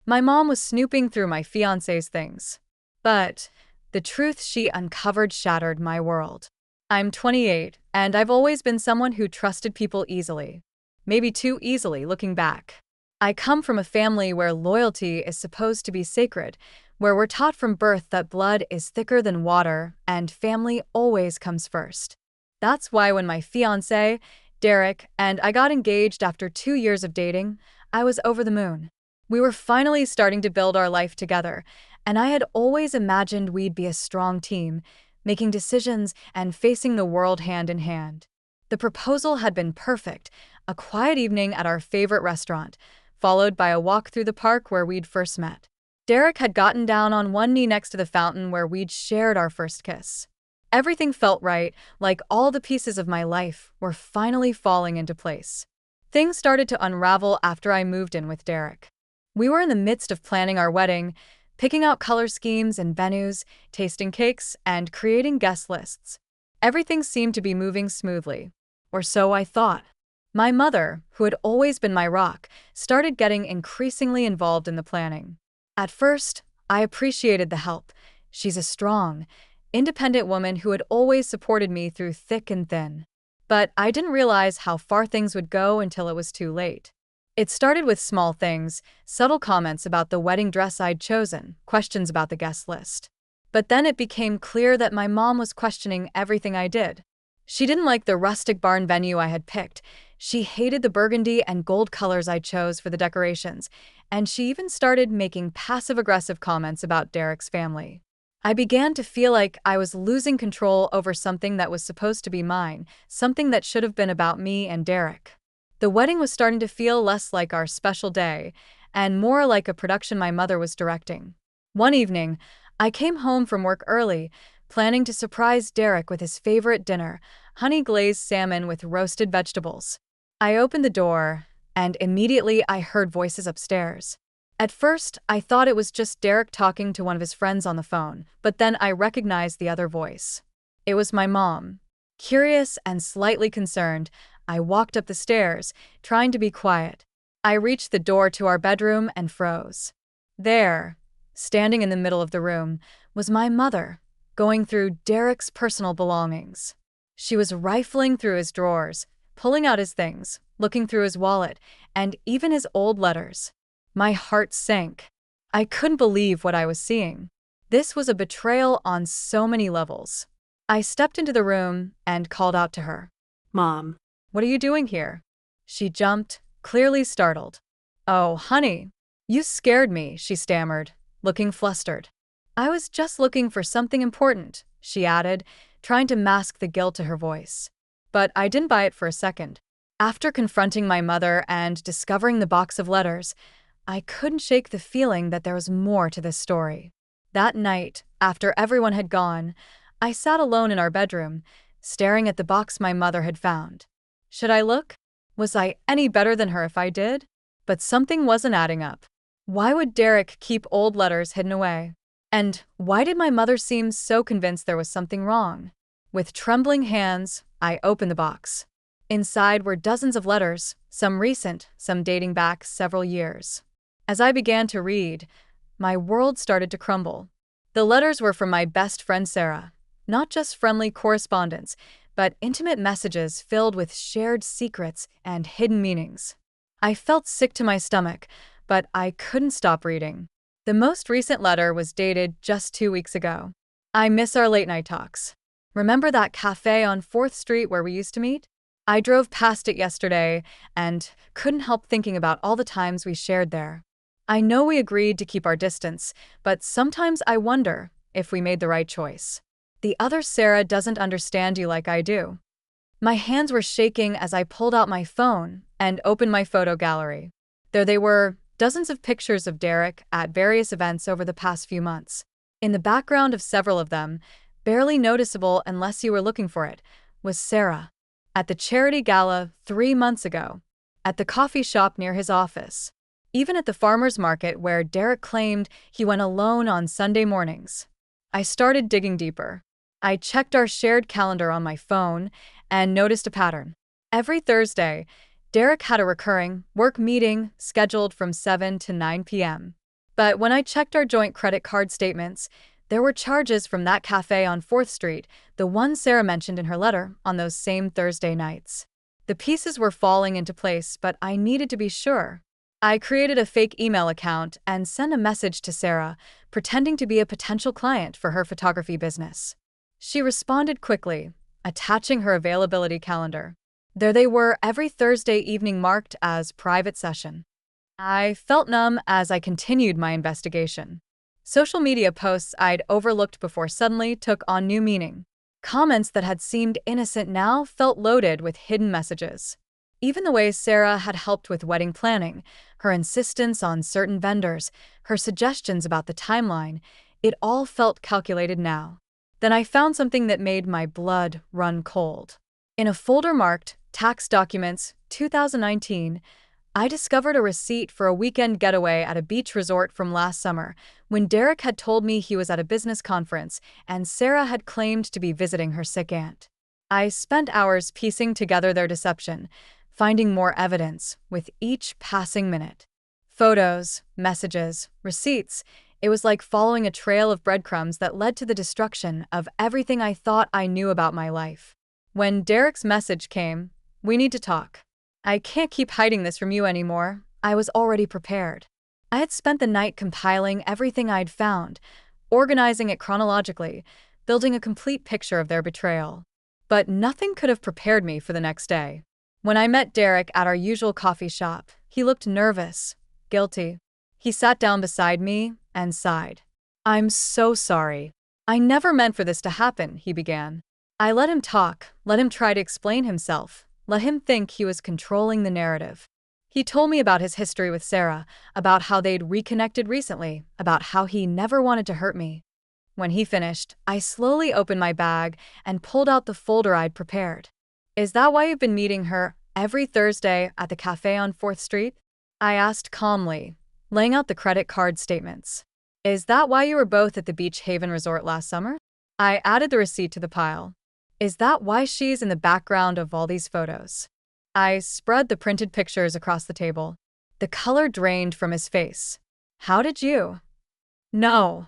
My mom was snooping through my fiancé's things. But the truth she uncovered shattered my world. I'm 28, and I've always been someone who trusted people easily. Maybe too easily, looking back. I come from a family where loyalty is supposed to be sacred, where we're taught from birth that blood is thicker than water and family always comes first. That's why when my fiancé, Derek, and I got engaged after 2 years of dating, I was over the moon. We were finally starting to build our life together, and I had always imagined we'd be a strong team, making decisions and facing the world hand in hand. The proposal had been perfect, a quiet evening at our favorite restaurant, followed by a walk through the park where we'd first met. Derek had gotten down on one knee next to the fountain where we'd shared our first kiss. Everything felt right, like all the pieces of my life were finally falling into place. Things started to unravel after I moved in with Derek. We were in the midst of planning our wedding, picking out color schemes and venues, tasting cakes, and creating guest lists. Everything seemed to be moving smoothly. Or so I thought. My mother, who had always been my rock, started getting increasingly involved in the planning. At first, I appreciated the help. She's a strong, independent woman who had always supported me through thick and thin. But I didn't realize how far things would go until it was too late. It started with small things, subtle comments about the wedding dress I'd chosen, questions about the guest list. But then it became clear that my mom was questioning everything I did. She didn't like the rustic barn venue I had picked. She hated the burgundy and gold colors I chose for the decorations, and she even started making passive-aggressive comments about Derek's family. I began to feel like I was losing control over something that was supposed to be mine, something that should have been about me and Derek. The wedding was starting to feel less like our special day, and more like a production my mother was directing. One evening, I came home from work early, planning to surprise Derek with his favorite dinner, honey-glazed salmon with roasted vegetables. I opened the door, and immediately I heard voices upstairs. At first, I thought it was just Derek talking to one of his friends on the phone, but then I recognized the other voice. It was my mom. Curious and slightly concerned, I walked up the stairs, trying to be quiet. I reached the door to our bedroom and froze. There, standing in the middle of the room, was my mother, going through Derek's personal belongings. She was rifling through his drawers, pulling out his things, looking through his wallet, and even his old letters. My heart sank. I couldn't believe what I was seeing. This was a betrayal on so many levels. I stepped into the room and called out to her. Mom. What are you doing here? She jumped, clearly startled. Oh, honey. You scared me, she stammered, looking flustered. I was just looking for something important, she added, trying to mask the guilt to her voice. But I didn't buy it for a second. After confronting my mother and discovering the box of letters, I couldn't shake the feeling that there was more to this story. That night, after everyone had gone, I sat alone in our bedroom, staring at the box my mother had found. Should I look? Was I any better than her if I did? But something wasn't adding up. Why would Derek keep old letters hidden away? And why did my mother seem so convinced there was something wrong? With trembling hands, I opened the box. Inside were dozens of letters, some recent, some dating back several years. As I began to read, my world started to crumble. The letters were from my best friend Sarah, not just friendly correspondence, but intimate messages filled with shared secrets and hidden meanings. I felt sick to my stomach, but I couldn't stop reading. The most recent letter was dated just 2 weeks ago. I miss our late-night talks. Remember that cafe on 4th Street where we used to meet? I drove past it yesterday and couldn't help thinking about all the times we shared there. I know we agreed to keep our distance, but sometimes I wonder if we made the right choice. The other Sarah doesn't understand you like I do. My hands were shaking as I pulled out my phone and opened my photo gallery. There they were, dozens of pictures of Derek at various events over the past few months. In the background of several of them, barely noticeable unless you were looking for it, was Sarah. At the charity gala 3 months ago. At the coffee shop near his office. Even at the farmer's market where Derek claimed he went alone on Sunday mornings. I started digging deeper. I checked our shared calendar on my phone and noticed a pattern. Every Thursday, Derek had a recurring work meeting scheduled from 7 to 9 p.m. But when I checked our joint credit card statements, there were charges from that cafe on 4th Street, the one Sarah mentioned in her letter, on those same Thursday nights. The pieces were falling into place, but I needed to be sure. I created a fake email account and sent a message to Sarah, pretending to be a potential client for her photography business. She responded quickly, attaching her availability calendar. There they were, every Thursday evening marked as private session. I felt numb as I continued my investigation. Social media posts I'd overlooked before suddenly took on new meaning. Comments that had seemed innocent now felt loaded with hidden messages. Even the way Sarah had helped with wedding planning, her insistence on certain vendors, her suggestions about the timeline, it all felt calculated now. Then I found something that made my blood run cold. In a folder marked Tax Documents 2019, I discovered a receipt for a weekend getaway at a beach resort from last summer, when Derek had told me he was at a business conference and Sarah had claimed to be visiting her sick aunt. I spent hours piecing together their deception, finding more evidence with each passing minute. Photos, messages, receipts. It was like following a trail of breadcrumbs that led to the destruction of everything I thought I knew about my life. When Derek's message came, "We need to talk. I can't keep hiding this from you anymore," I was already prepared. I had spent the night compiling everything I'd found, organizing it chronologically, building a complete picture of their betrayal. But nothing could have prepared me for the next day. When I met Derek at our usual coffee shop, he looked nervous, guilty. He sat down beside me and sighed. "I'm so sorry. I never meant for this to happen," he began. I let him talk, let him try to explain himself, let him think he was controlling the narrative. He told me about his history with Sarah, about how they'd reconnected recently, about how he never wanted to hurt me. When he finished, I slowly opened my bag and pulled out the folder I'd prepared. "Is that why you've been meeting her every Thursday at the cafe on 4th Street? I asked calmly, laying out the credit card statements. "Is that why you were both at the Beach Haven Resort last summer?" I added the receipt to the pile. "Is that why she's in the background of all these photos?" I spread the printed pictures across the table. The color drained from his face. "How did you?" "No."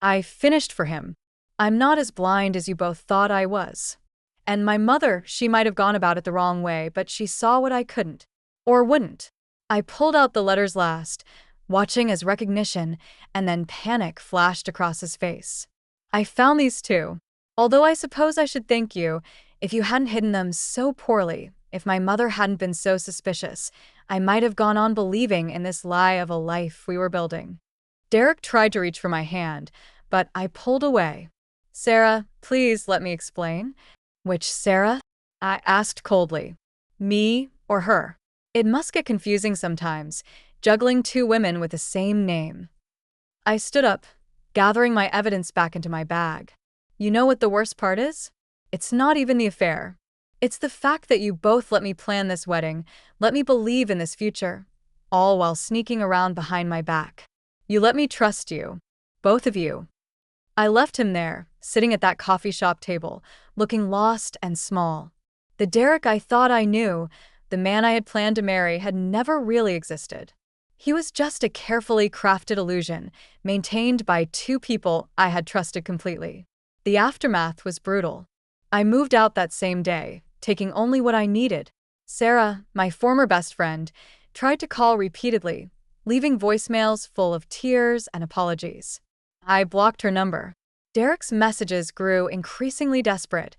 I finished for him. "I'm not as blind as you both thought I was. And my mother, she might have gone about it the wrong way, but she saw what I couldn't. Or wouldn't." I pulled out the letters last, watching as recognition and then panic flashed across his face. "I found these too. Although I suppose I should thank you if you hadn't hidden them so poorly. If my mother hadn't been so suspicious, I might have gone on believing in this lie of a life we were building." Derek tried to reach for my hand, but I pulled away. "Sarah, please let me explain." "Which Sarah?" I asked coldly. "Me or her? It must get confusing sometimes, juggling two women with the same name." I stood up, gathering my evidence back into my bag. "You know what the worst part is? It's not even the affair. It's the fact that you both let me plan this wedding, let me believe in this future, all while sneaking around behind my back. You let me trust you. Both of you." I left him there, sitting at that coffee shop table, looking lost and small. The Derek I thought I knew, the man I had planned to marry, had never really existed. He was just a carefully crafted illusion, maintained by two people I had trusted completely. The aftermath was brutal. I moved out that same day, taking only what I needed. Sarah, my former best friend, tried to call repeatedly, leaving voicemails full of tears and apologies. I blocked her number. Derek's messages grew increasingly desperate,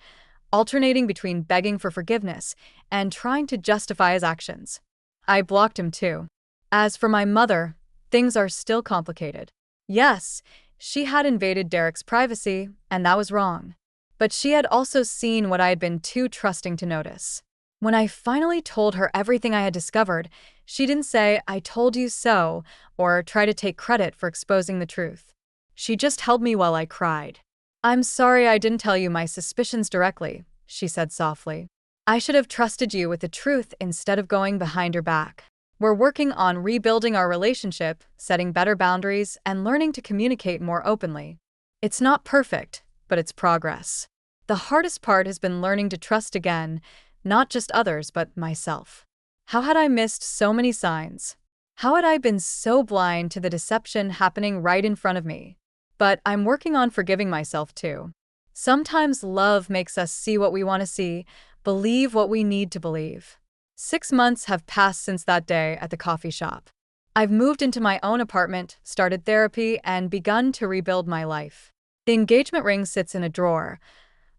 alternating between begging for forgiveness and trying to justify his actions. I blocked him too. As for my mother, things are still complicated. Yes, she had invaded Derek's privacy, and that was wrong. But she had also seen what I had been too trusting to notice. When I finally told her everything I had discovered, she didn't say, "I told you so," or try to take credit for exposing the truth. She just held me while I cried. "I'm sorry I didn't tell you my suspicions directly," she said softly. "I should have trusted you with the truth instead of going behind your back. We're working on rebuilding our relationship, setting better boundaries, and learning to communicate more openly. It's not perfect, but it's progress. The hardest part has been learning to trust again, not just others, but myself." How had I missed so many signs? How had I been so blind to the deception happening right in front of me? But I'm working on forgiving myself too. Sometimes love makes us see what we want to see, believe what we need to believe. 6 months have passed since that day at the coffee shop. I've moved into my own apartment, started therapy, and begun to rebuild my life. The engagement ring sits in a drawer,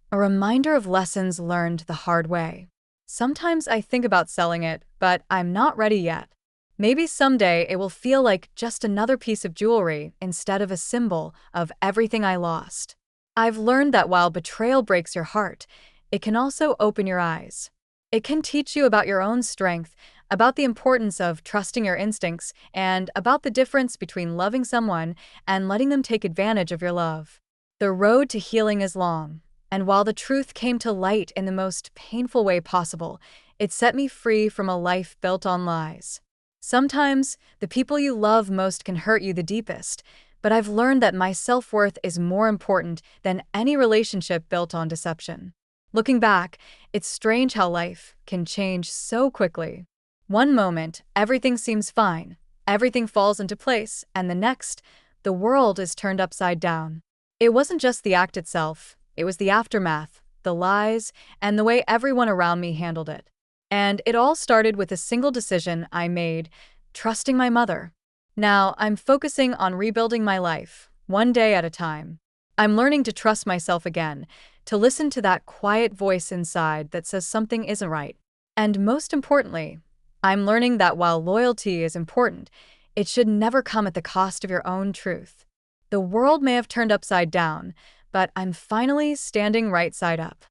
a reminder of lessons learned the hard way. Sometimes I think about selling it, but I'm not ready yet. Maybe someday it will feel like just another piece of jewelry instead of a symbol of everything I lost. I've learned that while betrayal breaks your heart, it can also open your eyes. It can teach you about your own strength, about the importance of trusting your instincts, and about the difference between loving someone and letting them take advantage of your love. The road to healing is long, and while the truth came to light in the most painful way possible, it set me free from a life built on lies. Sometimes, the people you love most can hurt you the deepest, but I've learned that my self-worth is more important than any relationship built on deception. Looking back, it's strange how life can change so quickly. One moment, everything seems fine, everything falls into place, and the next, the world is turned upside down. It wasn't just the act itself, it was the aftermath, the lies, and the way everyone around me handled it. And it all started with a single decision I made, trusting my mother. Now, I'm focusing on rebuilding my life, one day at a time. I'm learning to trust myself again, to listen to that quiet voice inside that says something isn't right. And most importantly, I'm learning that while loyalty is important, it should never come at the cost of your own truth. The world may have turned upside down, but I'm finally standing right side up.